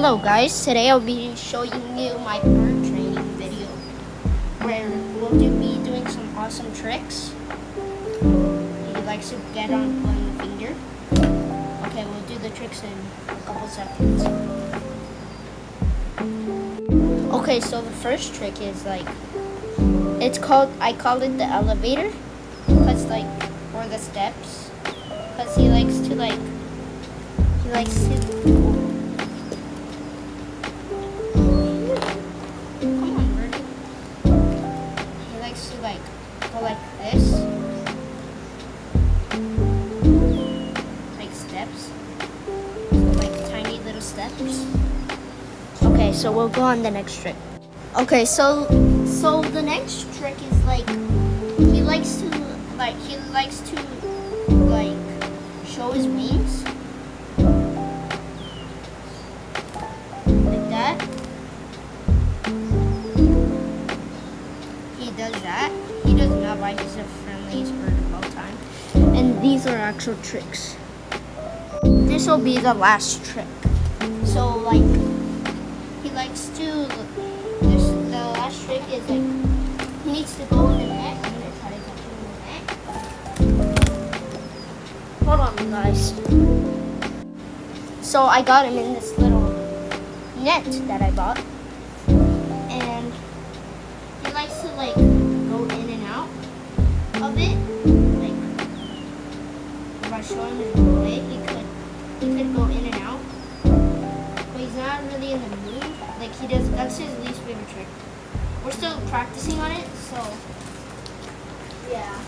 Hello guys, today I'll be showing you my bird training video where we'll be doing some awesome tricks. He likes to get on one finger. Okay, we'll do the tricks in a couple seconds. Okay, so the first trick is like, I call it the elevator, or the steps, because he likes to go like this, like steps, like tiny little steps. Okay, so we'll go on the next trick. Okay, so the next trick is like he likes to show his wings like that. He does that. He does not bite. He's the friendliest bird of all time. And these are actual tricks. This will be the last trick. So like he likes to. The last trick is like he needs to go in the net. I'm gonna try to catch him in the net. Hold on, guys. So I got him in this little net that I bought, and he likes to like go in and out of it. Like if I show him his way, he could go in and out, but he's not really in the mood. Like that's his least favorite trick. We're still practicing on it, so yeah.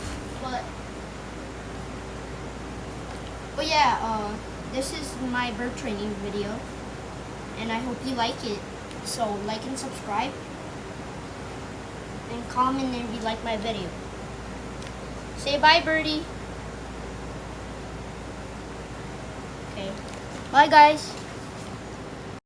But yeah, this is my bird training video, and I hope you like it. So like and subscribe, and comment if you like my video. Say bye, birdie. Okay, bye guys.